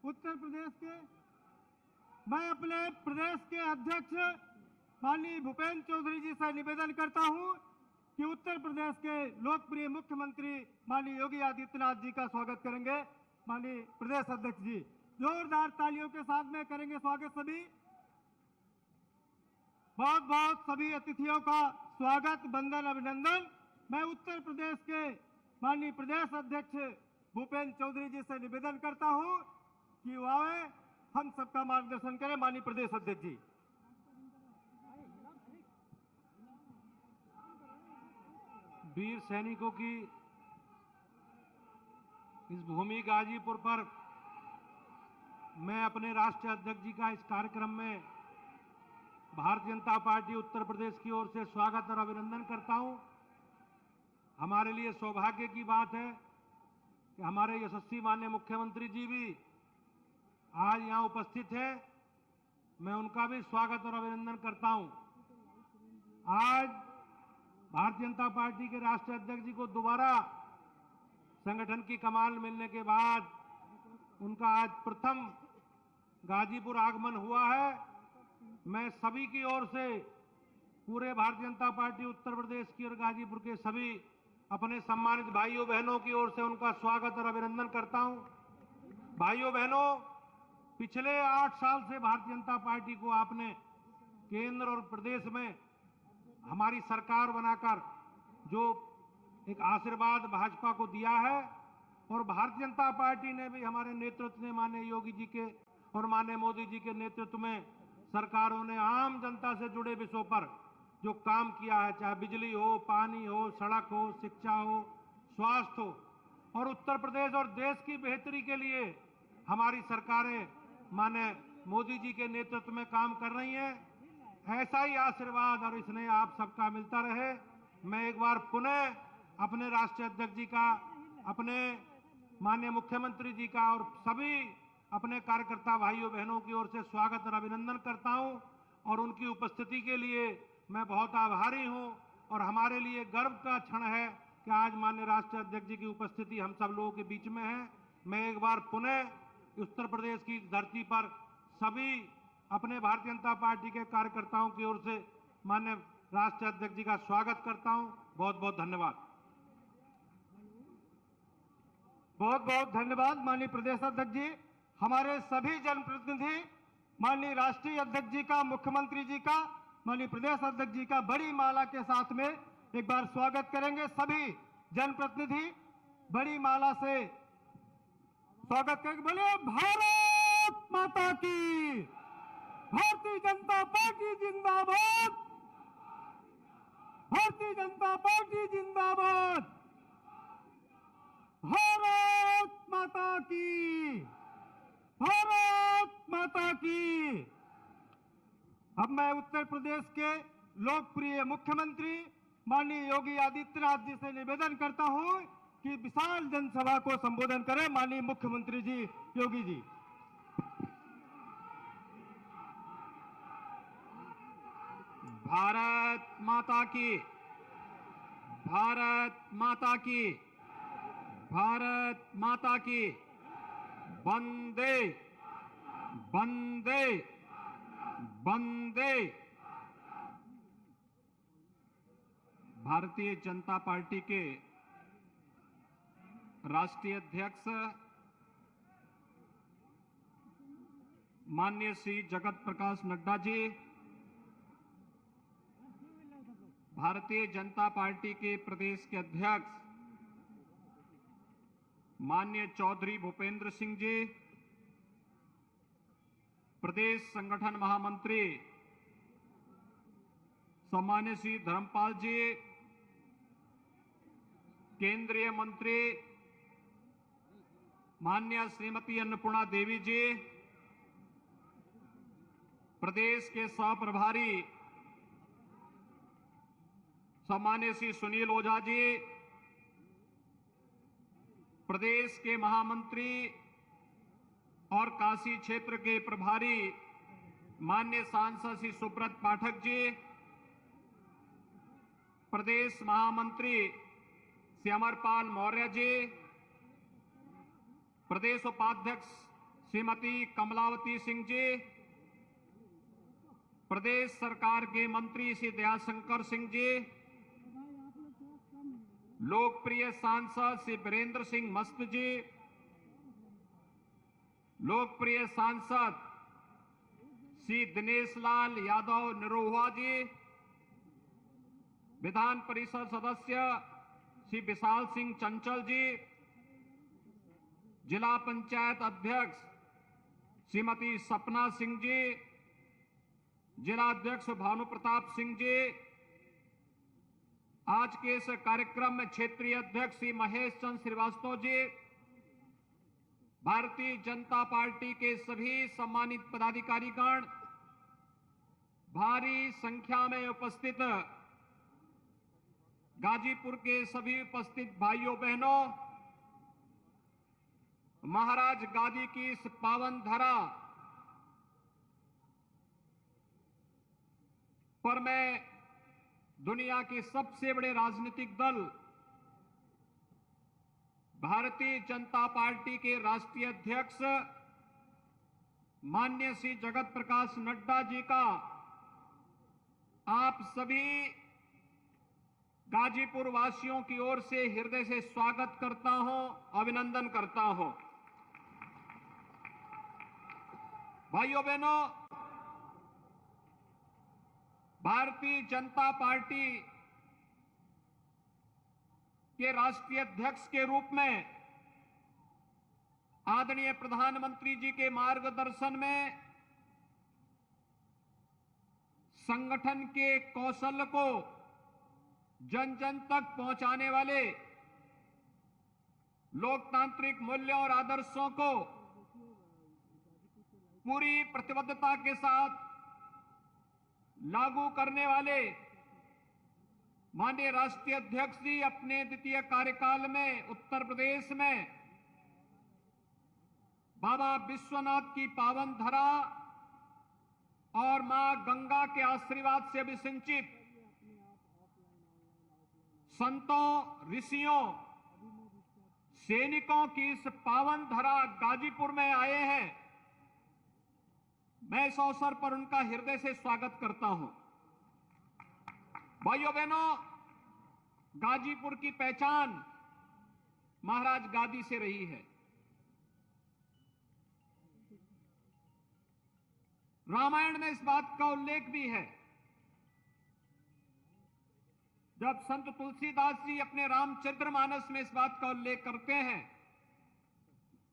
उत्तर प्रदेश के मैं अपने प्रदेश के अध्यक्ष माननीय भूपेंद्र चौधरी जी से निवेदन करता हूं कि उत्तर प्रदेश के लोकप्रिय मुख्यमंत्री माननीय योगी आदित्यनाथ जी का स्वागत करेंगे। माननीय प्रदेश अध्यक्ष जी जोरदार तालियों के साथ में करेंगे स्वागत। सभी बहुत बहुत सभी अतिथियों का स्वागत, वंदन, अभिनंदन। मैं उत्तर प्रदेश के माननीय प्रदेश अध्यक्ष भूपेंद्र चौधरी जी से निवेदन करता हूं कि वो आए, हम सबका मार्गदर्शन करें। माननीय प्रदेश अध्यक्ष जी। वीर सैनिकों की इस भूमि गाजीपुर पर मैं अपने राष्ट्रीय अध्यक्ष जी का इस कार्यक्रम में भारतीय जनता पार्टी उत्तर प्रदेश की ओर से स्वागत और अभिनंदन करता हूं। हमारे लिए सौभाग्य की बात है कि हमारे यशस्वी माननीय मुख्यमंत्री जी भी आज यहां उपस्थित हैं। मैं उनका भी स्वागत और अभिनंदन करता हूं। आज भारतीय जनता पार्टी के राष्ट्रीय अध्यक्ष जी को दोबारा संगठन की कमान मिलने के बाद उनका आज प्रथम गाजीपुर आगमन हुआ है। मैं सभी की ओर से, पूरे भारतीय जनता पार्टी उत्तर प्रदेश की और गाजीपुर के सभी अपने सम्मानित भाइयों बहनों की ओर से उनका स्वागत और अभिनंदन करता हूं। भाइयों बहनों, पिछले 8 साल से भारतीय जनता पार्टी को आपने केंद्र और प्रदेश में हमारी सरकार बनाकर जो एक आशीर्वाद भाजपा को दिया है, और भारतीय जनता पार्टी ने भी हमारे नेतृत्व में माननीय योगी जी के और माननीय मोदी जी के नेतृत्व में सरकारों ने आम जनता से जुड़े विषयों पर जो काम किया है, चाहे बिजली हो, पानी हो, सड़क हो, शिक्षा हो, स्वास्थ्य हो, और उत्तर प्रदेश और देश की बेहतरी के लिए हमारी सरकारें माननीय मोदी जी के नेतृत्व में काम कर रही हैं। ऐसा ही आशीर्वाद और स्नेह आप सबका मिलता रहे। मैं एक बार पुनः अपने राष्ट्रीय अध्यक्ष जी का, अपने माननीय मुख्यमंत्री जी का और सभी अपने कार्यकर्ता भाइयों बहनों की ओर से स्वागत और अभिनंदन करता हूं, और उनकी उपस्थिति के लिए मैं बहुत आभारी हूं। और हमारे लिए गर्व का क्षण है कि आज माननीय राष्ट्रीय अध्यक्ष जी की उपस्थिति हम सब लोगों के बीच में है। मैं एक बार पुनः उत्तर प्रदेश की धरती पर सभी अपने भारतीय जनता पार्टी के कार्यकर्ताओं की ओर से माननीय राष्ट्रीय अध्यक्ष जी का स्वागत करता हूं। बहुत बहुत धन्यवाद। बहुत बहुत धन्यवाद माननीय प्रदेश अध्यक्ष जी। हमारे सभी जनप्रतिनिधि माननीय राष्ट्रीय अध्यक्ष जी का, मुख्यमंत्री जी का, माननीय प्रदेश अध्यक्ष जी का बड़ी माला के साथ में एक बार स्वागत करेंगे। सभी जनप्रतिनिधि बड़ी माला से स्वागत करेंगे। बोले भारत माता की, भारतीय जनता पार्टी जिंदाबाद, भारतीय जनता पार्टी जिंदाबाद, भारत माता की, भारत माता की। अब मैं उत्तर प्रदेश के लोकप्रिय मुख्यमंत्री माननीय योगी आदित्यनाथ जी से निवेदन करता हूं कि विशाल जनसभा को संबोधन करें। माननीय मुख्यमंत्री जी योगी जी। भारत माता की, भारत माता की, भारत माता की। वंदे वंदे वंदे। भारतीय जनता पार्टी के राष्ट्रीय अध्यक्ष माननीय श्री जगत प्रकाश नड्डा जी, भारतीय जनता पार्टी के प्रदेश के अध्यक्ष माननीय चौधरी भूपेंद्र सिंह जी, प्रदेश संगठन महामंत्री सम्मान्य श्री धर्मपाल जी, केंद्रीय मंत्री माननीय श्रीमती अन्नपूर्णा देवी जी, प्रदेश के सह प्रभारी सम्मान्य श्री सुनील ओझा जी, प्रदेश के महामंत्री और काशी क्षेत्र के प्रभारी माननीय सांसद श्री सुब्रत पाठक जी, प्रदेश महामंत्री श्री अमरपाल मौर्य जी, प्रदेश उपाध्यक्ष श्रीमती कमलावती सिंह जी, प्रदेश सरकार के मंत्री श्री दयाशंकर सिंह जी, लोकप्रिय सांसद श्री वीरेंद्र सिंह मस्त जी, लोकप्रिय सांसद श्री दिनेश लाल यादव निरोहुआ जी, विधान परिषद सदस्य श्री विशाल सिंह चंचल जी, जिला पंचायत अध्यक्ष श्रीमती सपना सिंह जी, जिला अध्यक्ष भानु प्रताप सिंह जी, आज के इस कार्यक्रम में क्षेत्रीय अध्यक्ष श्री महेश चंद्र श्रीवास्तव जी, भारतीय जनता पार्टी के सभी सम्मानित पदाधिकारीगण, भारी संख्या में उपस्थित गाजीपुर के सभी उपस्थित भाइयों बहनों, महाराज गादी की इस पावन धरा पर मैं दुनिया के सबसे बड़े राजनीतिक दल भारतीय जनता पार्टी के राष्ट्रीय अध्यक्ष माननीय श्री जगत प्रकाश नड्डा जी का आप सभी गाजीपुर वासियों की ओर से हृदय से स्वागत करता हूं, अभिनंदन करता हूं। भाइयों बहनों, भारतीय जनता पार्टी के राष्ट्रीय अध्यक्ष के रूप में आदरणीय प्रधानमंत्री जी के मार्गदर्शन में संगठन के कौशल को जन जन तक पहुंचाने वाले लोकतांत्रिक मूल्यों और आदर्शों को पूरी प्रतिबद्धता के साथ लागू करने वाले माननीय राष्ट्रीय अध्यक्ष जी अपने द्वितीय कार्यकाल में उत्तर प्रदेश में बाबा विश्वनाथ की पावन धरा और मां गंगा के आशीर्वाद से अभिसिंचित संतों, ऋषियों, सैनिकों की इस पावन धरा गाजीपुर में आए हैं। मैं इस अवसर पर उनका हृदय से स्वागत करता हूं। भाइयों बहनों, गाजीपुर की पहचान महाराज गादी से रही है। रामायण में इस बात का उल्लेख भी है। जब संत तुलसीदास जी अपने रामचरितमानस में इस बात का उल्लेख करते हैं,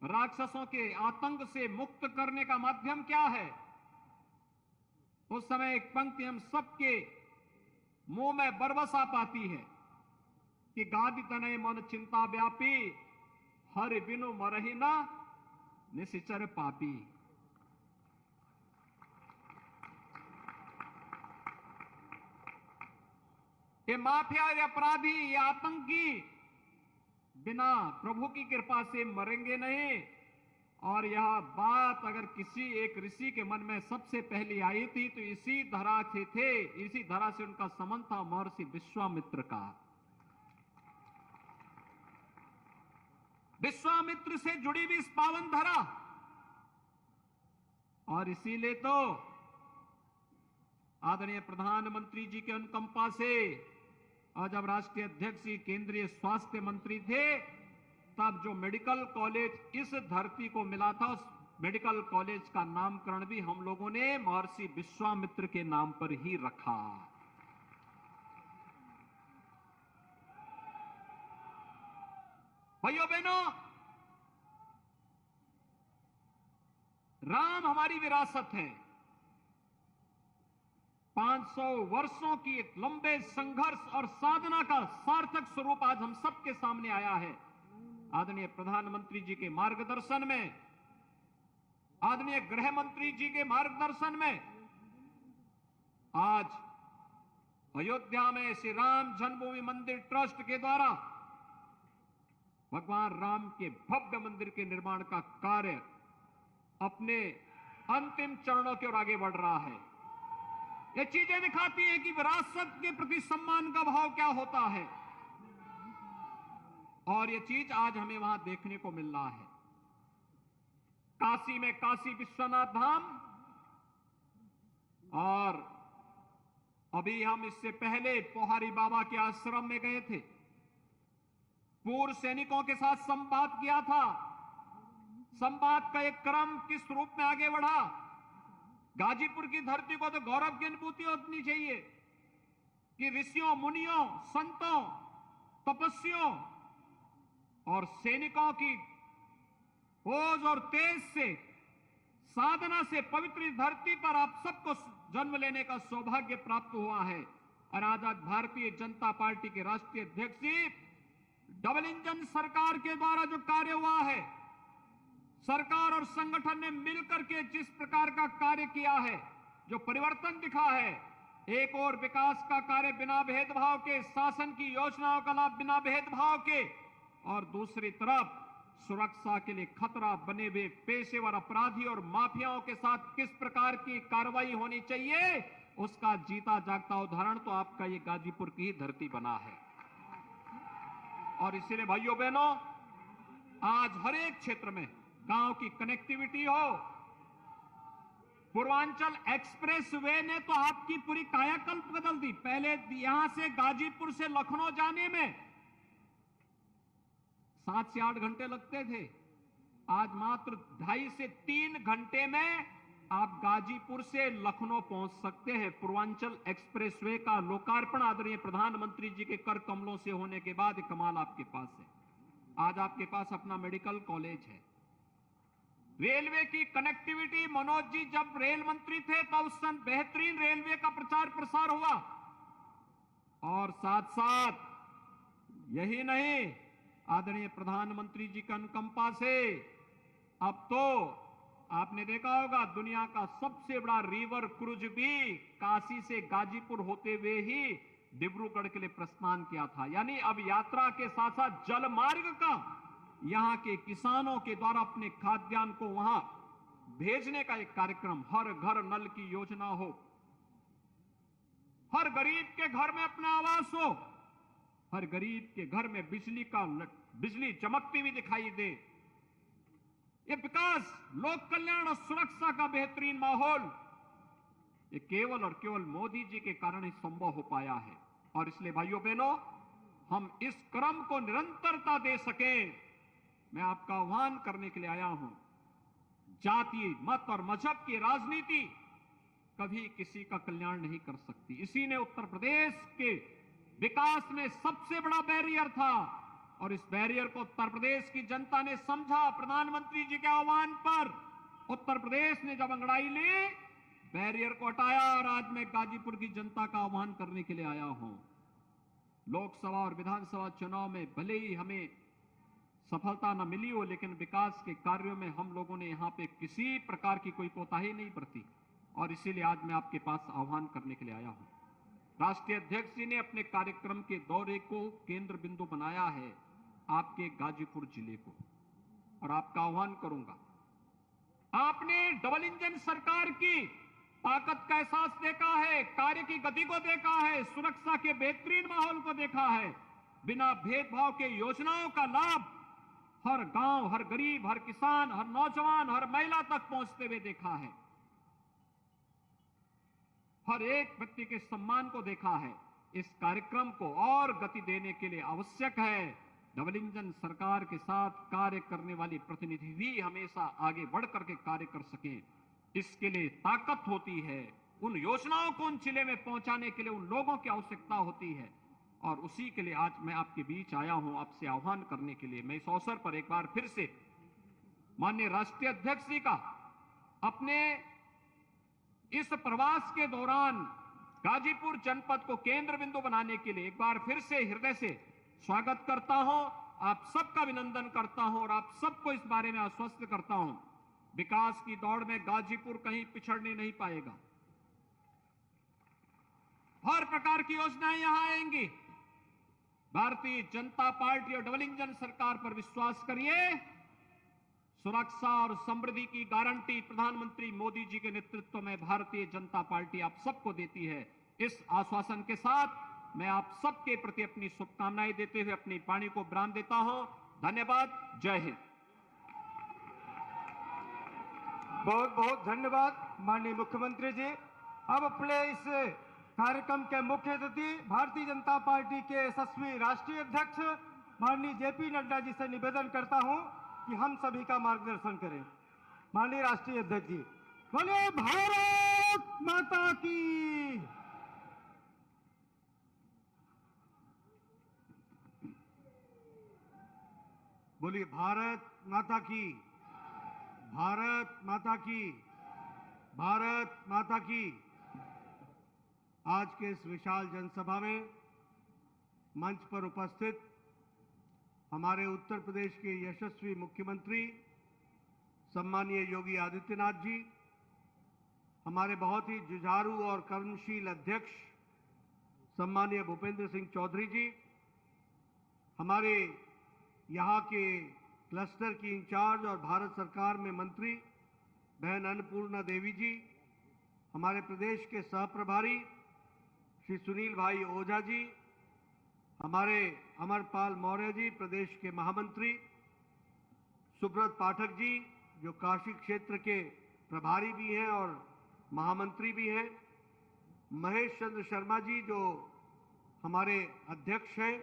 राक्षसों के आतंक से मुक्त करने का माध्यम क्या है, उस समय एक पंक्ति हम सबके मुंह में बरबसा पाती है कि गादी तनय मन चिंता व्यापी, हरि बिनु मरहि न निशिचर पापी। ये माफिया, ये अपराधी, ये आतंकी बिना प्रभु की कृपा से मरेंगे नहीं। और यह बात अगर किसी एक ऋषि के मन में सबसे पहले आई थी तो इसी धरा से थे, इसी धरा से उनका संबंध था महर्षि विश्वामित्र का। विश्वामित्र से जुड़ी भी इस पावन धरा, और इसीलिए तो आदरणीय प्रधानमंत्री जी के अनुकंपा से और जब राष्ट्रीय अध्यक्ष जी केंद्रीय स्वास्थ्य मंत्री थे, तब जो मेडिकल कॉलेज इस धरती को मिला था, उस मेडिकल कॉलेज का नामकरण भी हम लोगों ने महर्षि विश्वामित्र के नाम पर ही रखा। भाइयों बहनों, राम हमारी विरासत है। 500 वर्षों की एक लंबे संघर्ष और साधना का सार्थक स्वरूप आज हम सबके सामने आया है। आदरणीय प्रधानमंत्री जी के मार्गदर्शन में, आदरणीय गृह मंत्री जी के मार्गदर्शन में आज अयोध्या में श्री राम जन्मभूमि मंदिर ट्रस्ट के द्वारा भगवान राम के भव्य मंदिर के निर्माण का कार्य अपने अंतिम चरणों की ओर आगे बढ़ रहा है। ये चीजें दिखाती हैं कि विरासत के प्रति सम्मान का भाव क्या होता है, और ये चीज आज हमें वहां देखने को मिल रहा है। काशी में काशी विश्वनाथ धाम, और अभी हम इससे पहले पोहारी बाबा के आश्रम में गए थे, पूर्व सैनिकों के साथ संवाद किया था। संवाद का एक क्रम किस रूप में आगे बढ़ा। गाजीपुर की धरती को तो गौरव की अनुभूति होनी चाहिए कि ऋषियों, मुनियों, संतों, तपस्वियों और सैनिकों की ओज और तेज से, साधना से पवित्र इस धरती पर आप सबको जन्म लेने का सौभाग्य प्राप्त हुआ है। और आजाद भारतीय जनता पार्टी के राष्ट्रीय अध्यक्ष जी, डबल इंजन सरकार के द्वारा जो कार्य हुआ है, सरकार और संगठन ने मिलकर के जिस प्रकार का कार्य किया है, जो परिवर्तन दिखा है, एक और विकास का कार्य बिना भेदभाव के, शासन की योजनाओं का लाभ बिना भेदभाव के, और दूसरी तरफ सुरक्षा के लिए खतरा बने हुए पेशेवर अपराधी और माफियाओं के साथ किस प्रकार की कार्रवाई होनी चाहिए, उसका जीता जागता उदाहरण तो आपका ये गाजीपुर की ही धरती बना है। और इसीलिए भाइयों बहनों, आज हर एक क्षेत्र में गांव की कनेक्टिविटी हो, पूर्वांचल एक्सप्रेस वे ने तो आपकी पूरी कायाकल्प बदल दी। पहले यहां से गाजीपुर से लखनऊ जाने में 7 से 8 घंटे लगते थे, आज मात्र 2.5 से 3 घंटे में आप गाजीपुर से लखनऊ पहुंच सकते हैं। पूर्वांचल एक्सप्रेसवे का लोकार्पण आदरणीय प्रधानमंत्री जी के कर कमलों से होने के बाद कमाल आपके पास है। आज आपके पास अपना मेडिकल कॉलेज है। रेलवे की कनेक्टिविटी, मनोज जी जब रेल मंत्री थे तो उस समय बेहतरीन रेलवे का प्रचार प्रसार हुआ, और साथ साथ यही नहीं, आदरणीय प्रधानमंत्री जी की अनुकंपा से अब तो आपने देखा होगा दुनिया का सबसे बड़ा रिवर क्रूज भी काशी से गाजीपुर होते हुए ही डिब्रूगढ़ के लिए प्रस्थान किया था। यानी अब यात्रा के साथ साथ जल मार्ग का यहां के किसानों के द्वारा अपने खाद्यान्न को वहां भेजने का एक कार्यक्रम, हर घर नल की योजना हो, हर गरीब के घर में अपना आवास हो, हर गरीब के घर में बिजली चमकती हुई दिखाई दे, ये विकास, लोक कल्याण और सुरक्षा का बेहतरीन माहौल, ये केवल और केवल मोदी जी के कारण ही संभव हो पाया है। और इसलिए भाइयों बहनों, हम इस क्रम को निरंतरता दे सकें, मैं आपका आह्वान करने के लिए आया हूं। जाति, मत और मजहब की राजनीति कभी किसी का कल्याण नहीं कर सकती। इसी ने उत्तर प्रदेश के विकास में सबसे बड़ा बैरियर था, और इस बैरियर को उत्तर प्रदेश की जनता ने समझा। प्रधानमंत्री जी के आह्वान पर उत्तर प्रदेश ने जब अंगड़ाई ली, बैरियर को हटाया, और आज मैं गाजीपुर की जनता का आह्वान करने के लिए आया हूं। लोकसभा और विधानसभा चुनाव में भले ही हमें सफलता न मिली हो, लेकिन विकास के कार्यों में हम लोगों ने यहां पे किसी प्रकार की कोई कोताही नहीं बरती, और इसीलिए आज मैं आपके पास आह्वान करने के लिए आया हूं। राष्ट्रीय अध्यक्ष जी ने अपने कार्यक्रम के दौरे को केंद्र बिंदु बनाया है आपके गाजीपुर जिले को, और आपका आह्वान करूंगा, आपने डबल इंजन सरकार की ताकत का एहसास देखा है, कार्य की गति को देखा है, सुरक्षा के बेहतरीन माहौल को देखा है, बिना भेदभाव के योजनाओं का लाभ हर गांव, हर गरीब, हर किसान, हर नौजवान, हर महिला तक पहुंचते हुए देखा है, हर एक व्यक्ति के सम्मान को देखा है। इस कार्यक्रम को और गति देने के लिए आवश्यक है डबल इंजन सरकार के साथ कार्य करने वाली प्रतिनिधि भी हमेशा आगे बढ़ करके कार्य कर सकें। इसके लिए ताकत होती है, उन योजनाओं को उन जिले में पहुंचाने के लिए उन लोगों की आवश्यकता होती है, और उसी के लिए आज मैं आपके बीच आया हूं, आपसे आह्वान करने के लिए। मैं इस अवसर पर एक बार फिर से माननीय राष्ट्रीय अध्यक्ष जी का अपने इस प्रवास के दौरान गाजीपुर जनपद को केंद्र बिंदु बनाने के लिए एक बार फिर से हृदय से स्वागत करता हूं, आप सबका अभिनंदन करता हूं, और आप सबको इस बारे में आश्वस्त करता हूं, विकास की दौड़ में गाजीपुर कहीं पिछड़ने नहीं पाएगा। हर प्रकार की योजनाएं यहां आएंगी। भारतीय जनता पार्टी और डबल इंजन सरकार पर विश्वास करिए, सुरक्षा और समृद्धि की गारंटी प्रधानमंत्री मोदी जी के नेतृत्व में भारतीय जनता पार्टी आप सबको देती है। इस आश्वासन के साथ मैं आप सबके प्रति अपनी शुभकामनाएं देते हुए अपनी वाणी को विराम देता हूं। धन्यवाद। जय हिंद। बहुत बहुत धन्यवाद माननीय मुख्यमंत्री जी। अब अपने इस कार्यक्रम के मुख्य अतिथि भारतीय जनता पार्टी के यशस्वी राष्ट्रीय अध्यक्ष माननीय जेपी नड्डा जी से निवेदन करता हूं कि हम सभी का मार्गदर्शन करें। माननीय राष्ट्रीय अध्यक्ष जी, बोले भारत माता की। बोलिए भारत माता की, भारत माता की, भारत माता की। आज के इस विशाल जनसभा में मंच पर उपस्थित हमारे उत्तर प्रदेश के यशस्वी मुख्यमंत्री सम्मानीय योगी आदित्यनाथ जी, हमारे बहुत ही जुझारू और कर्मशील अध्यक्ष सम्मानीय भूपेंद्र सिंह चौधरी जी, हमारे यहाँ के क्लस्टर की इंचार्ज और भारत सरकार में मंत्री बहन अन्नपूर्णा देवी जी, हमारे प्रदेश के सह प्रभारी श्री सुनील भाई ओझा जी, हमारे अमरपाल मौर्य जी प्रदेश के महामंत्री, सुब्रत पाठक जी जो काशी क्षेत्र के प्रभारी भी हैं और महामंत्री भी हैं, महेश चंद्र शर्मा जी जो हमारे अध्यक्ष हैं,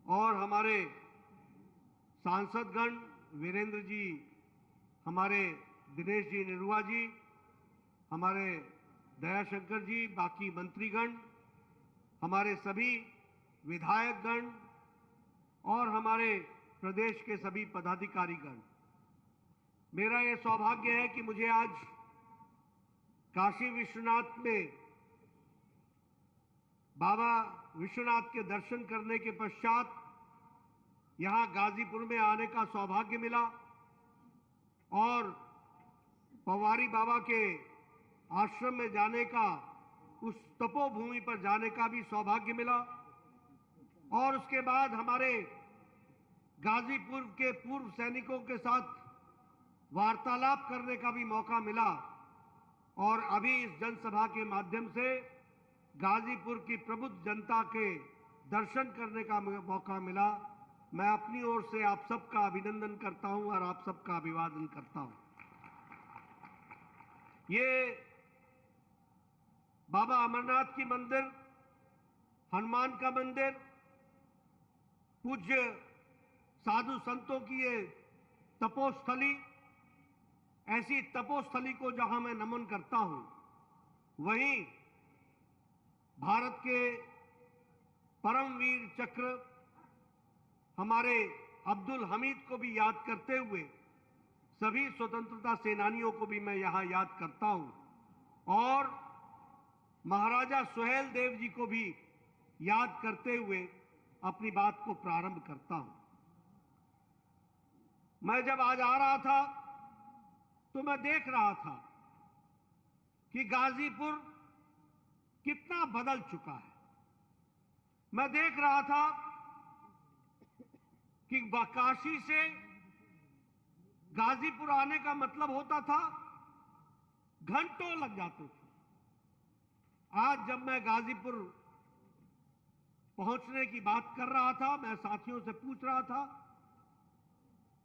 और हमारे सांसदगण वीरेंद्र जी, हमारे दिनेश जी निरुआ जी, हमारे दयाशंकर जी, बाकी मंत्रीगण, हमारे सभी विधायकगण और हमारे प्रदेश के सभी पदाधिकारीगण, मेरा यह सौभाग्य है कि मुझे आज काशी विश्वनाथ में बाबा विश्वनाथ के दर्शन करने के पश्चात यहां गाजीपुर में आने का सौभाग्य मिला और पवारी बाबा के आश्रम में जाने का, उस तपोभूमि पर जाने का भी सौभाग्य मिला, और उसके बाद हमारे गाजीपुर के पूर्व सैनिकों के साथ वार्तालाप करने का भी मौका मिला, और अभी इस जनसभा के माध्यम से गाजीपुर की प्रबुद्ध जनता के दर्शन करने का मौका मिला। मैं अपनी ओर से आप सबका अभिनंदन करता हूं और आप सबका अभिवादन करता हूं। ये बाबा अमरनाथ की मंदिर, हनुमान का मंदिर, पूज्य साधु संतों की ये तपोस्थली, ऐसी तपोस्थली को जहां मैं नमन करता हूं, वहीं भारत के परमवीर चक्र हमारे अब्दुल हमीद को भी याद करते हुए सभी स्वतंत्रता सेनानियों को भी मैं यहां याद करता हूं, और महाराजा सुहेल देव जी को भी याद करते हुए अपनी बात को प्रारंभ करता हूं। मैं जब आज आ रहा था तो मैं देख रहा था कि गाजीपुर कितना बदल चुका है। मैं देख रहा था कि काशी से गाजीपुर आने का मतलब होता था घंटों लग जाते थे। आज जब मैं गाजीपुर पहुंचने की बात कर रहा था, मैं साथियों से पूछ रहा था,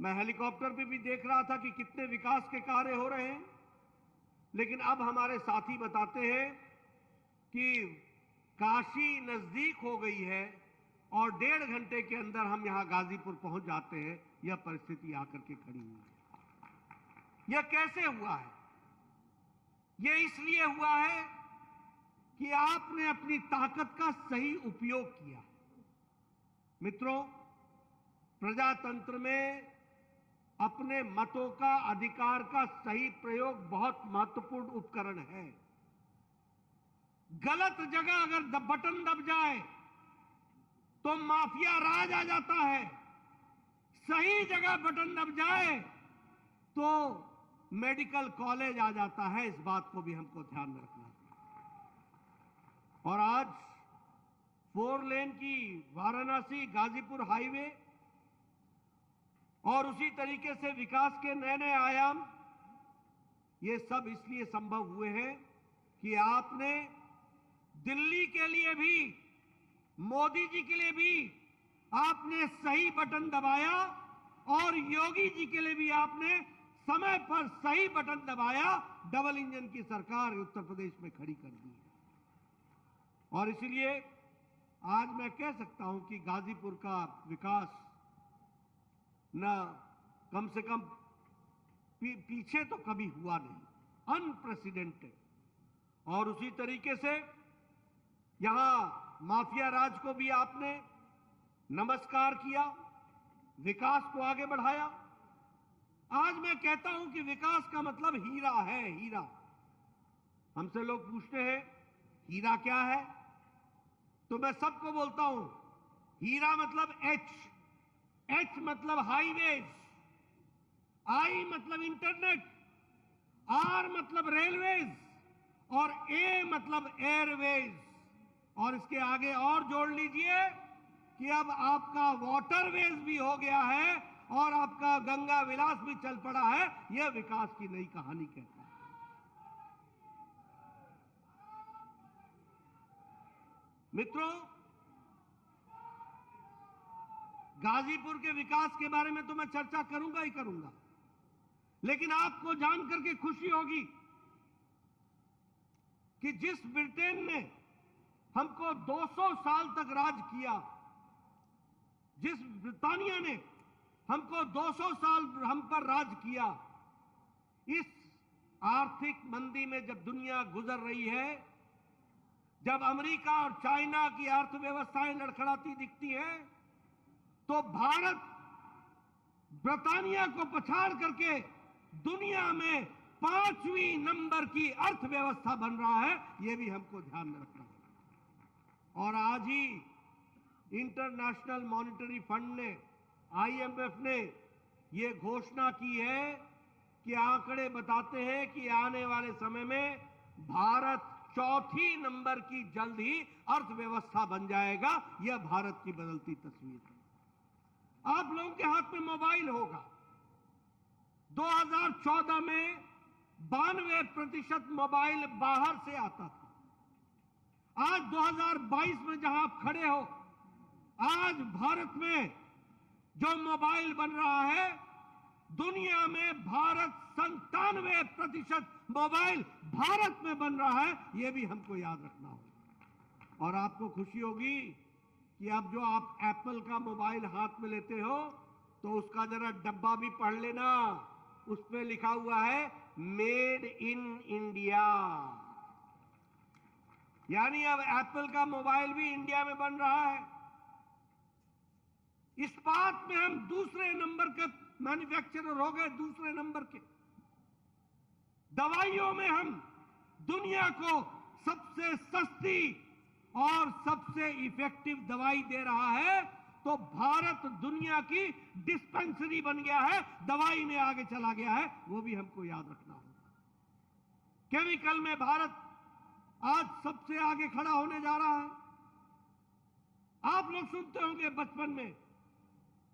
मैं हेलीकॉप्टर पे भी देख रहा था कि कितने विकास के कार्य हो रहे हैं, लेकिन अब हमारे साथी बताते हैं कि काशी नजदीक हो गई है और 1.5 घंटे के अंदर हम यहां गाजीपुर पहुंच जाते हैं। यह परिस्थिति आकर के खड़ी हुई है। यह कैसे हुआ है? यह इसलिए हुआ है कि आपने अपनी ताकत का सही उपयोग किया। मित्रों, प्रजातंत्र में अपने मतों का, अधिकार का सही प्रयोग बहुत महत्वपूर्ण उपकरण है। गलत जगह अगर बटन दब जाए तो माफिया राज आ जाता है, सही जगह बटन दब जाए तो मेडिकल कॉलेज आ जाता है। इस बात को भी हमको ध्यान में रखना चाहिए। और आज 4 लेन की वाराणसी गाजीपुर हाईवे और उसी तरीके से विकास के नए नए आयाम, ये सब इसलिए संभव हुए हैं कि आपने दिल्ली के लिए भी, मोदी जी के लिए भी आपने सही बटन दबाया और योगी जी के लिए भी आपने समय पर सही बटन दबाया, डबल इंजन की सरकार उत्तर प्रदेश में खड़ी कर दी है। और इसलिए आज मैं कह सकता हूं कि गाजीपुर का विकास न कम से कम पीछे तो कभी हुआ नहीं, अनप्रेसिडेंटेड। और उसी तरीके से यहां माफिया राज को भी आपने नमस्कार किया, विकास को आगे बढ़ाया। आज मैं कहता हूं कि विकास का मतलब हीरा है, हीरा। हमसे लोग पूछते हैं हीरा क्या है, तो मैं सबको बोलता हूं हीरा मतलब एच मतलब हाईवेज, आई मतलब इंटरनेट, आर मतलब रेलवेज और ए मतलब एयरवेज। और इसके आगे और जोड़ लीजिए कि अब आपका वाटरवेज भी हो गया है और आपका गंगा विलास भी चल पड़ा है। यह विकास की नई कहानी कहता है। मित्रों, गाजीपुर के विकास के बारे में तो मैं चर्चा करूंगा ही करूंगा, लेकिन आपको जानकर के खुशी होगी कि जिस ब्रिटेन ने हमको 200 साल तक राज किया, जिस ब्रिटानिया ने हमको 200 साल हम पर राज किया, इस आर्थिक मंदी में जब दुनिया गुजर रही है, जब अमेरिका और चाइना की अर्थव्यवस्थाएं लड़खड़ाती दिखती हैं, तो भारत ब्रिटानिया को पछाड़ करके दुनिया में 5वीं नंबर की अर्थव्यवस्था बन रहा है। यह भी हमको ध्यान में रखना है। और आज ही इंटरनेशनल मॉनिटरी फंड ने, IMF ने यह घोषणा की है कि आंकड़े बताते हैं कि आने वाले समय में भारत 4थी नंबर की जल्द ही अर्थव्यवस्था बन जाएगा। यह भारत की बदलती तस्वीर है। आप लोगों के हाथ में मोबाइल होगा। 2014 में 92% मोबाइल बाहर से आता था। आज 2022 में जहां आप खड़े हो, आज भारत में जो मोबाइल बन रहा है, दुनिया में भारत 97% मोबाइल भारत में बन रहा है। यह भी हमको याद रखना होगा। और आपको खुशी होगी कि अब जो आप एप्पल का मोबाइल हाथ में लेते हो, तो उसका जरा डब्बा भी पढ़ लेना। उसमें लिखा हुआ है मेड इन इंडिया, यानी अब एप्पल का मोबाइल भी इंडिया में बन रहा है। इस्पात में हम दूसरे नंबर के मैन्युफैक्चरर हो गए, दूसरे नंबर के। दवाइयों में हम दुनिया को सबसे सस्ती और सबसे इफेक्टिव दवाई दे रहा है। तो भारत दुनिया की डिस्पेंसरी बन गया है, दवाई में आगे चला गया है। वो भी हमको याद रखना होगा। केमिकल में भारत आज सबसे आगे खड़ा होने जा रहा है। आप लोग सुनते होंगे बचपन में,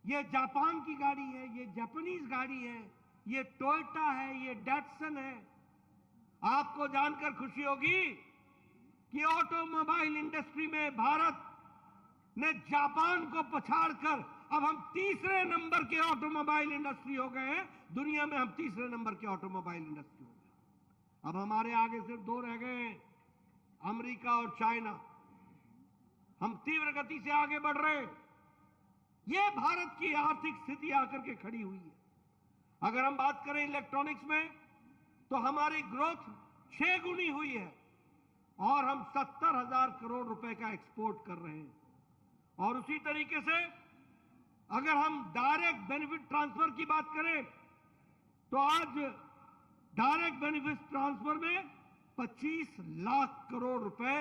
ये जापान की गाड़ी है, ये जापानीज गाड़ी है, ये टोयोटा है, ये डैटसन है। आपको जानकर खुशी होगी कि ऑटोमोबाइल इंडस्ट्री में भारत ने जापान को पछाड़कर अब हम तीसरे नंबर के ऑटोमोबाइल इंडस्ट्री हो गए हैं। दुनिया में हम तीसरे नंबर के ऑटोमोबाइल इंडस्ट्री हो गए। अब हमारे आगे सिर्फ 2 रह गए हैं, अमेरिका और चाइना। हम तीव्र गति से आगे बढ़ रहे हैं। यह भारत की आर्थिक स्थिति आकर के खड़ी हुई है। अगर हम बात करें इलेक्ट्रॉनिक्स में, तो हमारी ग्रोथ 6 गुनी हुई है और हम 70,000 करोड़ रुपए का एक्सपोर्ट कर रहे हैं। और उसी तरीके से अगर हम डायरेक्ट बेनिफिट ट्रांसफर की बात करें, तो आज डायरेक्ट बेनिफिट ट्रांसफर में 25 लाख करोड़ रुपए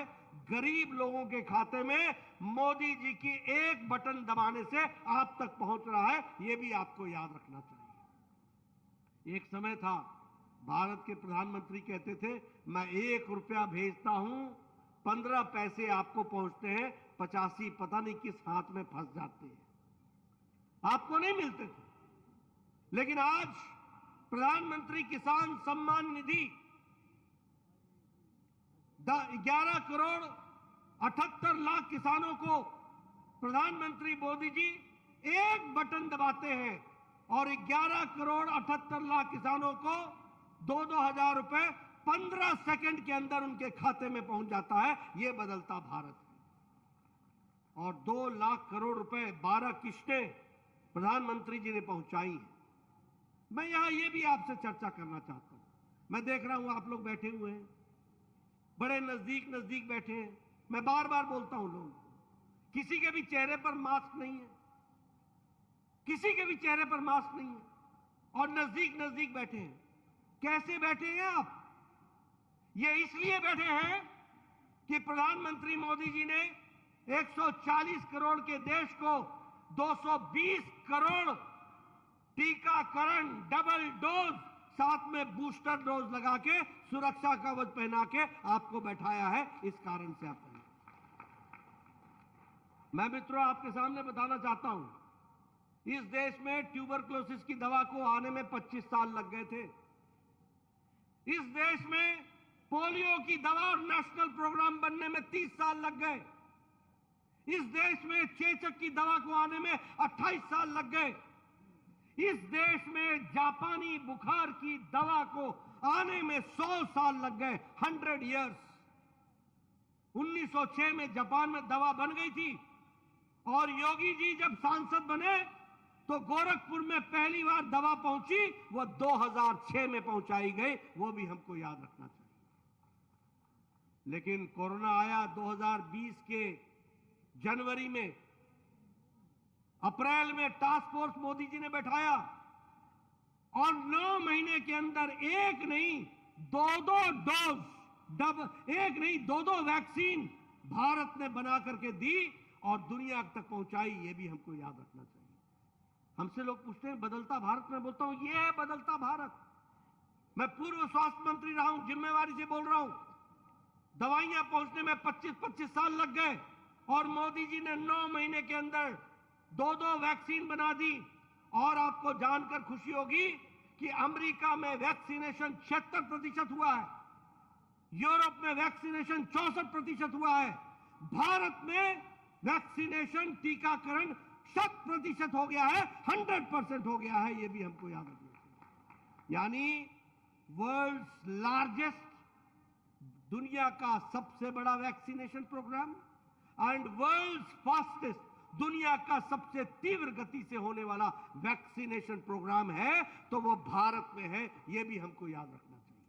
गरीब लोगों के खाते में मोदी जी की एक बटन दबाने से आप तक पहुंच रहा है। यह भी आपको याद रखना चाहिए। एक समय था, भारत के प्रधानमंत्री कहते थे, मैं 1 रुपया भेजता हूं, 15 पैसे आपको पहुंचते हैं, 85 पता नहीं किस हाथ में फंस जाते हैं, आपको नहीं मिलते थे। लेकिन आज प्रधानमंत्री किसान सम्मान निधि 11 करोड़ 78 लाख किसानों को प्रधानमंत्री मोदी जी एक बटन दबाते हैं और 11 करोड़ 78 लाख किसानों को 2-2 हजार रुपए 15 सेकंड के अंदर उनके खाते में पहुंच जाता है। यह बदलता भारत है। और 2 लाख करोड़ रुपए 12 किस्तें प्रधानमंत्री जी ने पहुंचाई हैं। मैं यहां यह भी आपसे चर्चा करना चाहता हूं। मैं देख रहा हूं आप लोग बैठे हुए हैं, बड़े नजदीक नजदीक बैठे हैं। मैं बार बार बोलता हूं लोगों को, किसी के भी चेहरे पर मास्क नहीं है, किसी के भी चेहरे पर मास्क नहीं है और नजदीक नजदीक बैठे हैं। कैसे बैठे हैं आप? ये इसलिए बैठे हैं कि प्रधानमंत्री मोदी जी ने 140 करोड़ के देश को 220 करोड़ टीकाकरण डबल डोज, साथ में बूस्टर डोज लगा के सुरक्षा कवच पहना के आपको बैठाया है। इस कारण से आप मैं मित्रों आपके सामने बताना चाहता हूं, इस देश में ट्यूबरक्लोसिस की दवा को आने में 25 साल लग गए थे। इस देश में पोलियो की दवा और नेशनल प्रोग्राम बनने में 30 साल लग गए। इस देश में चेचक की दवा को आने में 28 साल लग गए। इस देश में जापानी बुखार की दवा को आने में 100 साल लग गए, 100 इयर्स। 1906 में जापान में दवा बन गई थी और योगी जी जब सांसद बने तो गोरखपुर में पहली बार दवा पहुंची, वो 2006 में पहुंचाई गई, वो भी हमको याद रखना चाहिए। लेकिन कोरोना आया 2020 के जनवरी में, अप्रैल में टास्क फोर्स मोदी जी ने बैठाया और 9 महीने के अंदर एक नहीं 2-2 डोज, एक नहीं 2-2 वैक्सीन भारत ने बना करके दी और दुनिया तक पहुंचाई। ये भी हमको याद रखना चाहिए। हमसे लोग पूछते हैं बदलता भारत, मैं बोलता हूं ये है बदलता भारत। मैं पूर्व स्वास्थ्य मंत्री रहा हूं, जिम्मेवारी से बोल रहा हूं। दवाइयां पहुंचने में 25-25 साल लग गए और मोदी जी ने 9 महीने के अंदर 2-2 वैक्सीन बना दी। और आपको जानकर खुशी होगी कि अमेरिका में वैक्सीनेशन 76% हुआ है, यूरोप में वैक्सीनेशन 64% हुआ है, भारत में वैक्सीनेशन टीकाकरण 100% हो गया है, 100% हो गया है। यह भी हमको याद रखना चाहिए। यानी वर्ल्ड्स लार्जेस्ट, दुनिया का सबसे बड़ा vaccination programme and world's fastest, दुनिया का सबसे तीव्र गति से होने वाला वैक्सीनेशन प्रोग्राम है तो वो भारत में है। यह भी हमको याद रखना चाहिए।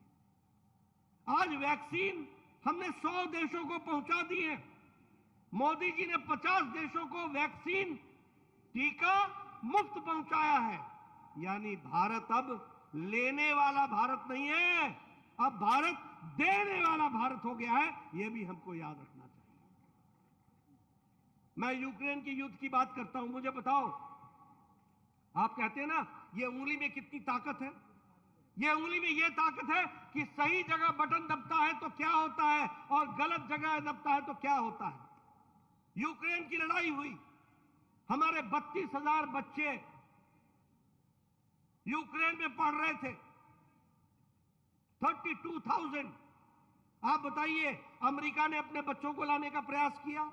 आज वैक्सीन हमने 100 देशों को पहुंचा दी है। मोदी जी ने 50 देशों को वैक्सीन टीका मुफ्त पहुंचाया है। यानी भारत अब लेने वाला भारत नहीं है, अब भारत देने वाला भारत हो गया है। यह भी हमको याद रखना चाहिए। मैं यूक्रेन के युद्ध की बात करता हूं। मुझे बताओ, आप कहते हैं ना ये उंगली में कितनी ताकत है। ये उंगली में ये ताकत है कि सही जगह बटन दबता है तो क्या होता है और गलत जगह दबता है तो क्या होता है। यूक्रेन की लड़ाई हुई, हमारे 32,000 बच्चे यूक्रेन में पढ़ रहे थे, 32,000। आप बताइए, अमेरिका ने अपने बच्चों को लाने का प्रयास किया,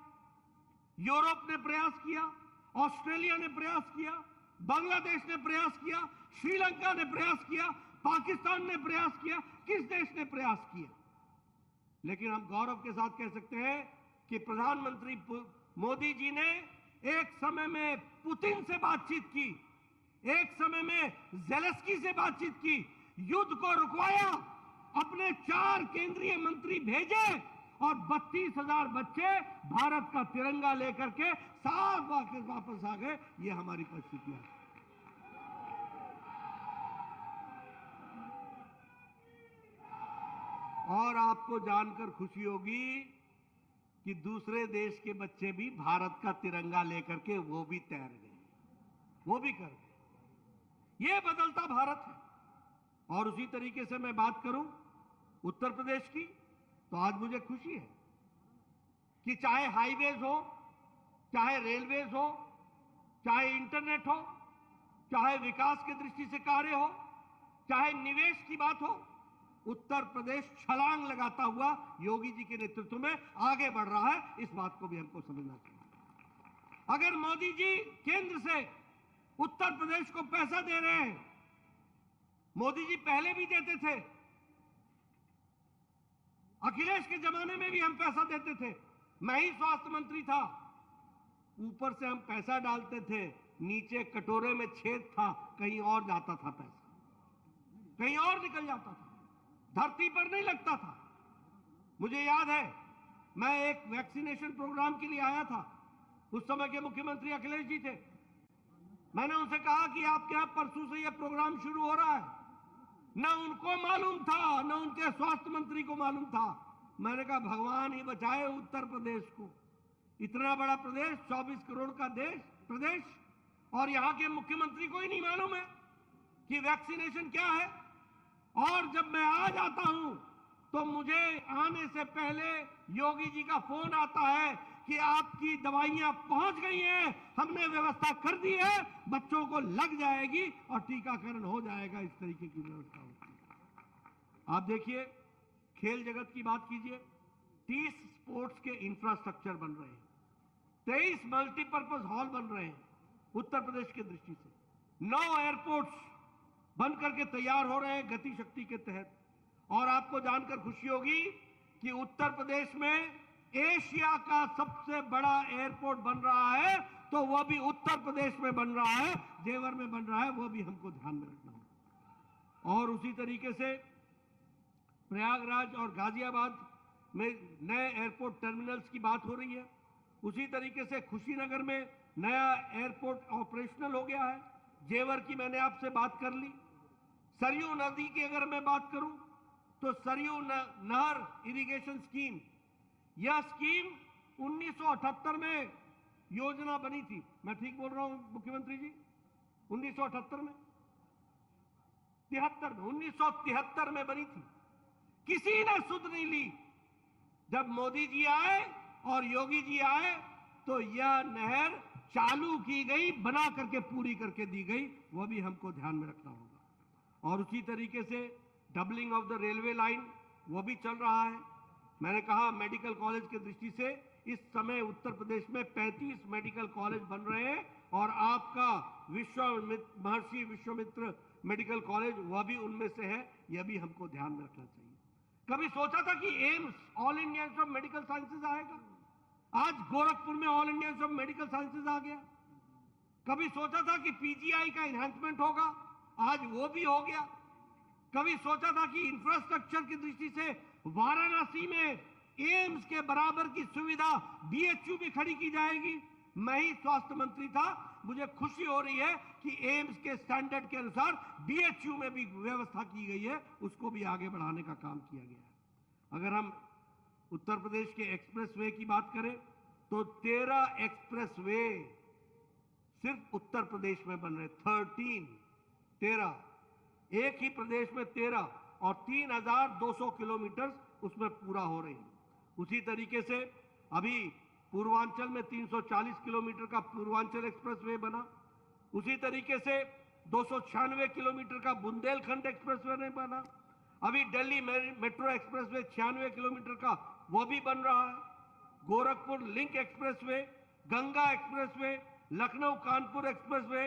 यूरोप ने प्रयास किया, ऑस्ट्रेलिया ने प्रयास किया, बांग्लादेश ने प्रयास किया, श्रीलंका ने प्रयास किया, पाकिस्तान ने प्रयास किया, किस देश ने प्रयास किया। लेकिन हम गौरव के साथ कह सकते हैं कि प्रधानमंत्री मोदी जी ने एक समय में पुतिन से बातचीत की, एक समय में ज़ेलेंस्की से बातचीत की, युद्ध को रुकवाया, अपने 4 केंद्रीय मंत्री भेजे और 32,000 बच्चे भारत का तिरंगा लेकर के साफ वापस आ गए। ये हमारी परिस्थितियां है। और आपको जानकर खुशी होगी कि दूसरे देश के बच्चे भी भारत का तिरंगा लेकर के वो भी तैर गए, वो भी कर गए। ये बदलता भारत है। और उसी तरीके से मैं बात करूं उत्तर प्रदेश की, तो आज मुझे खुशी है कि चाहे हाईवेज हो, चाहे रेलवेज हो, चाहे इंटरनेट हो, चाहे विकास की दृष्टि से कार्य हो, चाहे निवेश की बात हो, उत्तर प्रदेश छलांग लगाता हुआ योगी जी के नेतृत्व में आगे बढ़ रहा है। इस बात को भी हमको समझना चाहिए। अगर मोदी जी केंद्र से उत्तर प्रदेश को पैसा दे रहे हैं। मोदी जी पहले भी देते थे, अखिलेश के जमाने में भी हम पैसा देते थे, मैं ही स्वास्थ्य मंत्री था। ऊपर से हम पैसा डालते थे, नीचे कटोरे में छेद था, कहीं और जाता था पैसा, कहीं और निकल जाता था, धरती पर नहीं लगता था। मुझे याद है, मैं एक वैक्सीनेशन प्रोग्राम के लिए आया था, उस समय के मुख्यमंत्री अखिलेश जी थे। मैंने उनसे कहा कि आपके यहां परसों से यह प्रोग्राम शुरू हो रहा है। न उनको मालूम था, न उनके स्वास्थ्य मंत्री को मालूम था। मैंने कहा भगवान ही बचाए उत्तर प्रदेश को, इतना बड़ा प्रदेश, 24 करोड़ का प्रदेश, और यहां के मुख्यमंत्री को ही नहीं मालूम है कि वैक्सीनेशन क्या है। और जब मैं आ जाता हूं तो मुझे आने से पहले योगी जी का फोन आता है कि आपकी दवाइयां पहुंच गई हैं, हमने व्यवस्था कर दी है, बच्चों को लग जाएगी और टीकाकरण हो जाएगा। इस तरीके की व्यवस्था होती है। आप देखिए, खेल जगत की बात कीजिए, 30 स्पोर्ट्स के इंफ्रास्ट्रक्चर बन रहे हैं, 23 मल्टीपर्पज हॉल बन रहे हैं उत्तर प्रदेश की दृष्टि से, 9 एयरपोर्ट्स बन करके तैयार हो रहे हैं गति शक्ति के तहत। और आपको जानकर खुशी होगी कि उत्तर प्रदेश में एशिया का सबसे बड़ा एयरपोर्ट बन रहा है, तो वह भी उत्तर प्रदेश में बन रहा है, जेवर में बन रहा है, वो भी हमको ध्यान में रखना होगा। और उसी तरीके से प्रयागराज और गाजियाबाद में नए एयरपोर्ट टर्मिनल्स की बात हो रही है। उसी तरीके से कुशीनगर में नया एयरपोर्ट ऑपरेशनल हो गया है। जेवर की मैंने आपसे बात कर ली। सरयू नदी की अगर मैं बात करूं तो सरयू नहर इरिगेशन स्कीम, यह स्कीम 1978 में योजना बनी थी। मैं ठीक बोल रहा हूं मुख्यमंत्री जी? 1978 में, 1973 में बनी थी। किसी ने सुध नहीं ली। जब मोदी जी आए और योगी जी आए तो यह नहर चालू की गई, बना करके पूरी करके दी गई, वह भी हमको ध्यान में रखना होगा। और उसी तरीके से doubling of the railway line, वो भी चल रहा है। मैंने कहा मेडिकल कॉलेज की दृष्टि से इस समय उत्तर प्रदेश में 35 मेडिकल कॉलेज बन रहे हैं, और आपका महर्षि विश्वामित्र मेडिकल कॉलेज वह भी उनमें से है। यह भी हमको ध्यान में रखना चाहिए। कभी सोचा था कि AIIMS, all India institute of medical sciences आएगा? आज गोरखपुर में all India institute of medical sciences आ गया। कभी सोचा था कि पीजीआई का एनहांसमेंट होगा? आज वो भी हो गया। कभी सोचा था कि इंफ्रास्ट्रक्चर की दृष्टि से वाराणसी में एम्स के बराबर की सुविधा बीएचयू भी खड़ी की जाएगी? मैं ही स्वास्थ्य मंत्री था, मुझे खुशी हो रही है कि एम्स के स्टैंडर्ड के अनुसार बीएचयू में भी व्यवस्था की गई है, उसको भी आगे बढ़ाने का काम किया गया है। अगर हम उत्तर प्रदेश के एक्सप्रेसवे की बात करें तो 13 एक्सप्रेसवे सिर्फ उत्तर प्रदेश में बन रहे, 13 एक ही प्रदेश में 13, और 3200 किलोमीटर उसमें पूरा हो रही है। उसी तरीके से अभी पूर्वांचल में 340 किलोमीटर का पूर्वांचल एक्सप्रेसवे बना। उसी तरीके से 296 किलोमीटर का बुंदेलखंड एक्सप्रेसवे बना। अभी दिल्ली मेट्रो एक्सप्रेसवे 96 किलोमीटर का वो भी बन रहा है। Gorakhpur link expressway, Ganga expressway, Lucknow Kanpur expressway,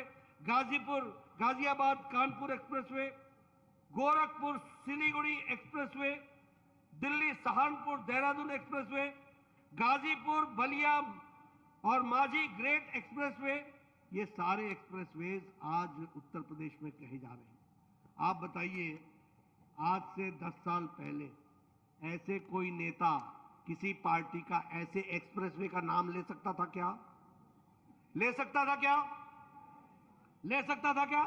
Ghaziabad Kanpur expressway, Gorakhpur Siliguri expressway, Delhi Saharanpur Dehradun expressway, Ghazipur Ballia और माझी ग्रेट एक्सप्रेसवे, ये सारे एक्सप्रेसवेज आज उत्तर प्रदेश में कहे जा रहे हैं। आप बताइए, आज से 10 साल पहले ऐसे कोई नेता किसी पार्टी का ऐसे एक्सप्रेसवे का नाम ले सकता था क्या? ले सकता था क्या? ले सकता था क्या?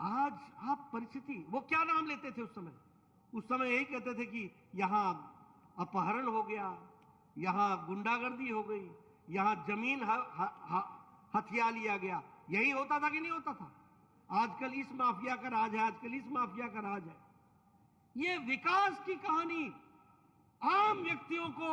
आज आप परिस्थिति, वो क्या नाम लेते थे उस समय? उस समय यही कहते थे कि यहां अपहरण हो गया, यहां गुंडागर्दी हो गई, यहां जमीन हथिया लिया गया। यही होता था कि नहीं होता था? आजकल इस माफिया का राज है, आजकल इस माफिया का राज है। ये विकास की कहानी, आम व्यक्तियों को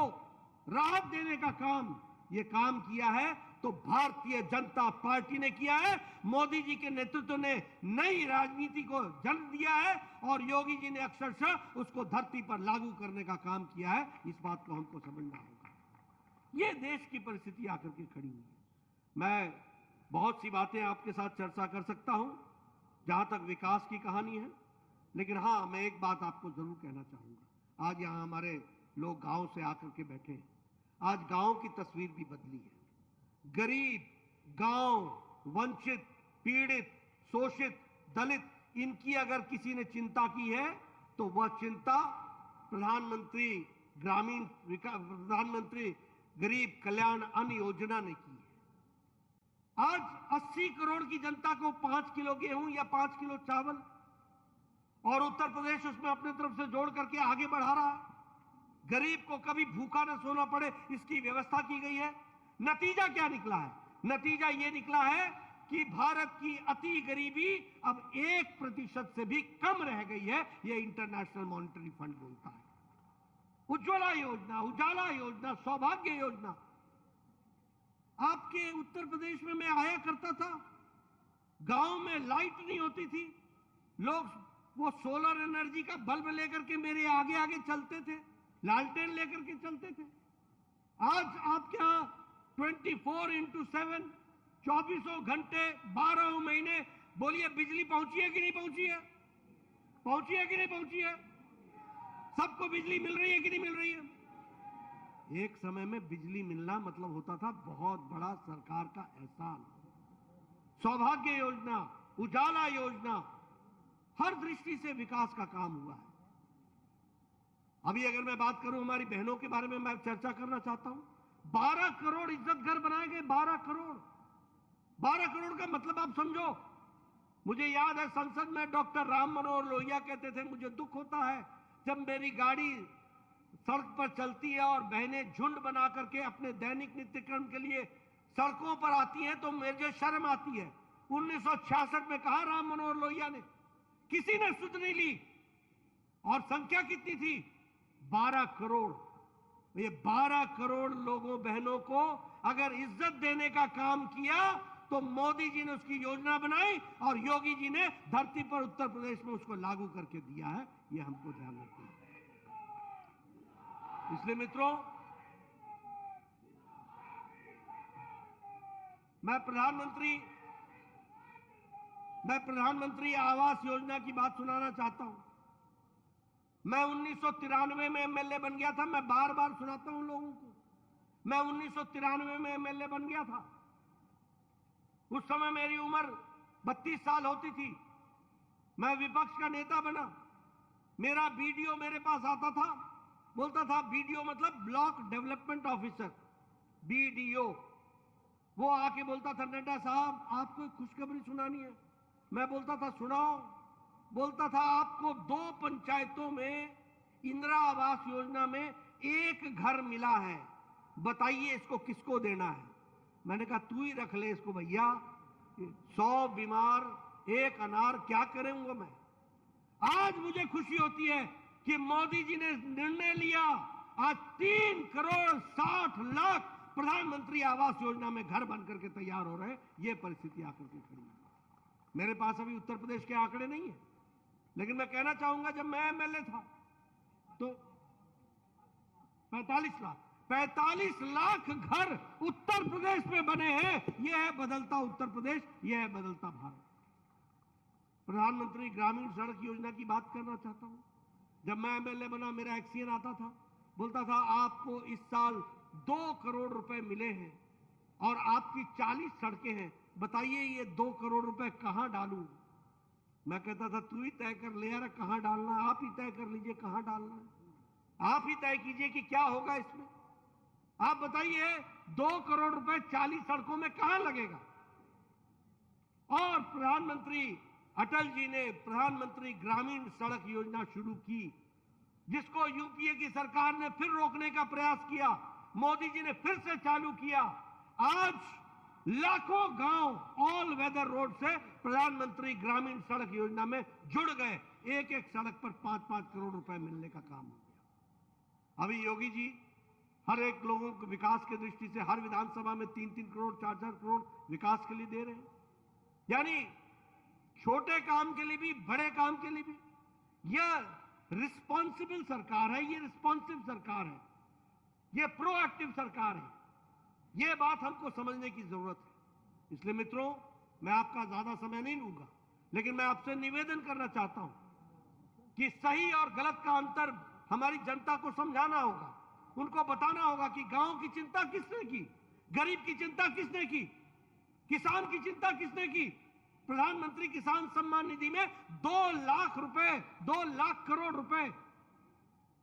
राहत देने का काम, ये काम किया है तो भारतीय जनता पार्टी ने किया है। मोदी जी के नेतृत्व ने नई राजनीति को जन्म दिया है और योगी जी ने अक्षरशः उसको धरती पर लागू करने का काम किया है। इस बात को हमको समझना होगा। ये देश की परिस्थिति आकर के खड़ी हुई है। मैं बहुत सी बातें आपके साथ चर्चा कर सकता हूं जहां तक विकास की कहानी है, लेकिन हां, मैं एक बात आपको जरूर कहना चाहूंगा। आज यहां हमारे लोग गांव से आकर के बैठे हैं। आज गांव की तस्वीर भी बदली है। गरीब, गांव, वंचित, पीड़ित, शोषित, दलित, इनकी अगर किसी ने चिंता की है तो वह चिंता प्रधानमंत्री गरीब कल्याण अन्न योजना ने की है। आज 80 करोड़ की जनता को 5 किलो गेहूं या 5 किलो चावल, और उत्तर प्रदेश उसमें अपने तरफ से जोड़ करके आगे बढ़ा रहा है। गरीब को कभी भूखा न सोना पड़े, इसकी व्यवस्था की गई है। नतीजा क्या निकला है? नतीजा यह निकला है कि भारत की अति गरीबी अब 1% से भी कम रह गई है। यह इंटरनेशनल मॉनिटरी फंड बोलता है। उज्ज्वला योजना, उजाला योजना, सौभाग्य योजना, आपके उत्तर प्रदेश में मैं आया करता था, गांव में लाइट नहीं होती थी, लोग वो सोलर एनर्जी का बल्ब लेकर के मेरे आगे आगे चलते थे, लालटेन लेकर के चलते थे। आज आपके यहां 24x7 24 घंटे 12 महीने, बोलिए बिजली पहुंची है कि नहीं पहुंची है? पहुंची है कि नहीं पहुंची है? सबको बिजली मिल रही है कि नहीं मिल रही है? एक समय में बिजली मिलना मतलब होता था बहुत बड़ा सरकार का एहसान। सौभाग्य योजना, उजाला योजना, हर दृष्टि से विकास का काम हुआ है। अभी अगर मैं बात करूं हमारी बहनों के बारे में, मैं चर्चा करना चाहता हूं। 12 करोड़ इज्जत घर बनाए गए। 12 करोड़, 12 करोड़ का मतलब आप समझो। मुझे याद है संसद में डॉक्टर राम मनोहर लोहिया कहते थे, मुझे दुख होता है जब मेरी गाड़ी सड़क पर चलती है और बहनें झुंड बना करके अपने दैनिक नित्यक्रम के लिए सड़कों पर आती हैं तो मुझे शर्म आती है। 1966 में कहा राम मनोहर लोहिया ने, किसी ने सुध नहीं ली। और संख्या कितनी थी? 12 करोड़। ये 12 करोड़ लोगों, बहनों को अगर इज्जत देने का काम किया तो मोदी जी ने उसकी योजना बनाई और योगी जी ने धरती पर उत्तर प्रदेश में उसको लागू करके दिया है। ये हमको ध्यान रखना है। इसलिए मित्रों, मैं प्रधानमंत्री आवास योजना की बात सुनाना चाहता हूं। मैं 1993 में एमएलए बन गया था। मैं बार बार सुनाता हूं लोगों को। मैं 1993 में एमएलए बन गया था। उस समय मेरी उम्र 32 साल होती थी। मैं विपक्ष का नेता बना। मेरा बीडीओ मेरे पास आता था, बोलता था, बीडीओ मतलब ब्लॉक डेवलपमेंट ऑफिसर, बीडीओ। वो आके बोलता था, नड्डा साहब आपको खुशखबरी सुनानी है। मैं बोलता था, सुनाओ। बोलता था, आपको 2 पंचायतों में इंदिरा आवास योजना में एक घर मिला है, बताइए इसको किसको देना है। मैंने कहा, तू ही रख ले इसको भैया, 100 बीमार 1 अनार, क्या करूंगा मैं। आज मुझे खुशी होती है कि मोदी जी ने निर्णय लिया। आज 3 करोड़ 60 लाख प्रधानमंत्री आवास योजना में घर बनकर के तैयार हो रहे हैं। ये परिस्थिति आकर के खड़ी है। मेरे पास अभी उत्तर प्रदेश के आंकड़े नहीं है, लेकिन मैं कहना चाहूंगा, जब मैं एमएलए था तो 45 लाख घर उत्तर प्रदेश में बने हैं। यह है बदलता उत्तर प्रदेश, यह है बदलता भारत। प्रधानमंत्री ग्रामीण सड़क योजना की बात करना चाहता हूं। जब मैं एमएलए बना, मेरा एक्सीएन आता था, बोलता था, आपको इस साल 2 करोड़ रुपए मिले हैं और आपकी 40 सड़कें हैं, बताइए ये 2 करोड़ रुपए कहां डालूं। मैं कहता था, तू ही तय कर ले यार, कहां डालना है। आप ही तय कर लीजिए कहां डालना है। आप ही तय कीजिए कि क्या होगा इसमें। आप बताइए 2 करोड़ रुपए 40 सड़कों में कहां लगेगा। और प्रधानमंत्री अटल जी ने प्रधानमंत्री ग्रामीण सड़क योजना शुरू की, जिसको यूपीए की सरकार ने फिर रोकने का प्रयास किया। मोदी जी ने फिर से चालू किया। आज लाखों गांव ऑल वेदर रोड से प्रधानमंत्री ग्रामीण सड़क योजना में जुड़ गए। एक एक सड़क पर 5-5 करोड़ रुपए मिलने का काम हो गया। अभी योगी जी हर एक लोगों को विकास की दृष्टि से हर विधानसभा में 3-3 करोड़ 4-4 करोड़ विकास के लिए दे रहे हैं। यानी छोटे काम के लिए भी, बड़े काम के लिए भी। यह रिस्पॉन्सिबल सरकार है, ये रिस्पॉन्सिव सरकार है, ये प्रोएक्टिव सरकार है। यह बात हमको समझने की जरूरत है। इसलिए मित्रों, मैं आपका ज्यादा समय नहीं लूंगा, लेकिन मैं आपसे निवेदन करना चाहता हूं कि सही और गलत का अंतर हमारी जनता को समझाना होगा, उनको बताना होगा कि गांव की चिंता किसने की, गरीब की चिंता किसने की, किसान की चिंता किसने की। प्रधानमंत्री किसान सम्मान निधि में 2 लाख रुपए, 2 लाख करोड़ रुपए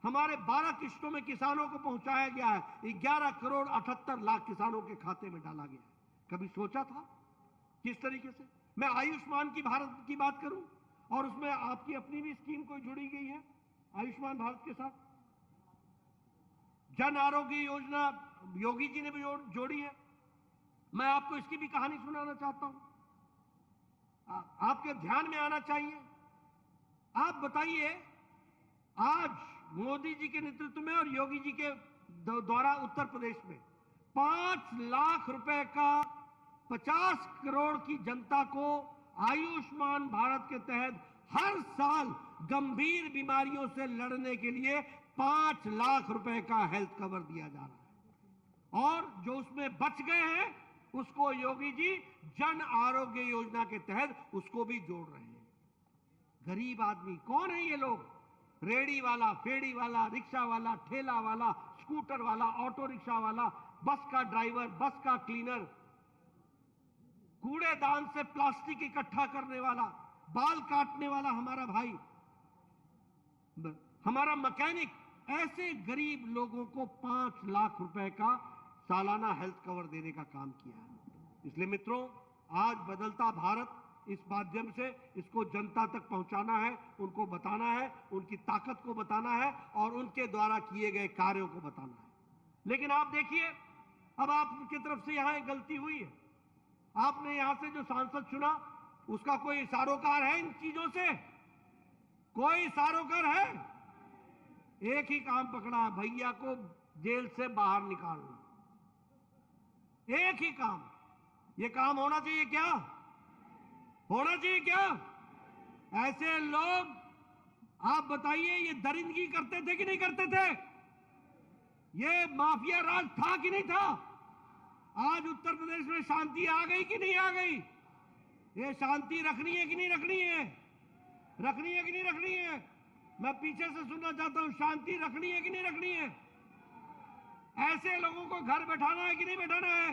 हमारे 12 किश्तों में किसानों को पहुंचाया गया है। 11 करोड़ 78 लाख किसानों के खाते में डाला गया है। कभी सोचा था किस तरीके से? मैं आयुष्मान की भारत की बात करूं, और उसमें आपकी अपनी भी स्कीम कोई जुड़ी गई है आयुष्मान भारत के साथ। जन आरोग्य योजना योगी जी ने भी जोड़ी है। मैं आपको इसकी भी कहानी सुनाना चाहता हूं, आपके ध्यान में आना चाहिए। आप बताइए, आज मोदी जी के नेतृत्व में और योगी जी के द्वारा उत्तर प्रदेश में 5 लाख रुपए का 50 करोड़ की जनता को आयुष्मान भारत के तहत हर साल गंभीर बीमारियों से लड़ने के लिए 5 लाख रुपए का हेल्थ कवर दिया जा रहा है। और जो उसमें बच गए हैं उसको योगी जी जन आरोग्य योजना के तहत उसको भी जोड़ रहे हैं। गरीब आदमी कौन है ये लोग? रेडी वाला, फेड़ी वाला, रिक्शा वाला, ठेला वाला, स्कूटर वाला, ऑटो रिक्शा वाला, बस का ड्राइवर, बस का क्लीनर, कूड़ेदान से प्लास्टिक इकट्ठा करने वाला, बाल काटने वाला हमारा भाई, हमारा मैकेनिक, ऐसे गरीब लोगों को 5 लाख रुपए का सालाना हेल्थ कवर देने का काम किया है। इसलिए मित्रों, आज बदलता भारत, इस माध्यम से इसको जनता तक पहुंचाना है, उनको बताना है, उनकी ताकत को बताना है और उनके द्वारा किए गए कार्यों को बताना है। लेकिन आप देखिए, अब आपकी तरफ से यहां एक गलती हुई है। आपने यहां से जो सांसद चुना उसका कोई सारोकार है इन चीजों से? कोई सारोकार है? एक ही काम पकड़ा है, भैया को जेल से बाहर निकालना। एक ही काम। ये काम होना चाहिए क्या? होना चाहिए क्या? ऐसे लोग, आप बताइए, ये दरिंदगी करते थे कि नहीं करते थे? ये माफिया राज था कि नहीं था? आज उत्तर प्रदेश में शांति आ गई कि नहीं आ गई? ये शांति रखनी है कि नहीं रखनी है? रखनी है कि नहीं रखनी है? मैं पीछे से सुनना चाहता हूं, शांति रखनी है कि नहीं रखनी है? ऐसे लोगों को घर बैठाना है कि नहीं बैठाना है?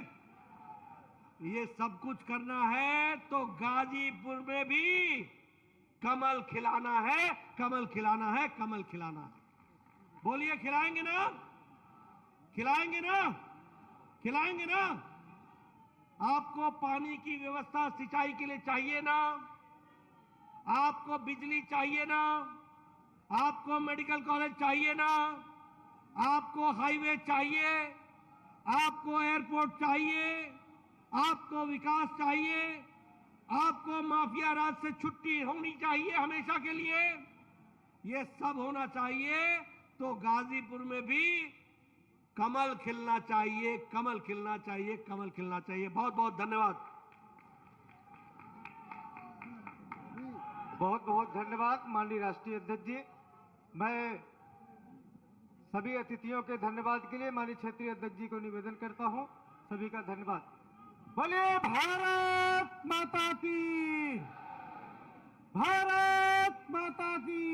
ये सब कुछ करना है तो गाजीपुर में भी कमल खिलाना है, कमल खिलाना है, कमल खिलाना है। बोलिए, खिलाएंगे ना? खिलाएंगे ना? खिलाएंगे ना? आपको पानी की व्यवस्था सिंचाई के लिए चाहिए ना? आपको बिजली चाहिए ना? आपको मेडिकल कॉलेज चाहिए ना? आपको हाईवे चाहिए? आपको एयरपोर्ट चाहिए? आपको विकास चाहिए? आपको माफिया राज से छुट्टी होनी चाहिए हमेशा के लिए? ये सब होना चाहिए तो गाजीपुर में भी कमल खिलना चाहिए, कमल खिलना चाहिए, कमल खिलना चाहिए। बहुत बहुत धन्यवाद। बहुत बहुत धन्यवाद माननीय राष्ट्रीय अध्यक्ष जी। मैं सभी अतिथियों के धन्यवाद के लिए माननीय क्षेत्रीय अध्यक्ष जी को निवेदन करता हूं। सभी का धन्यवाद। बोलिए भारत माता की, भारत माता की।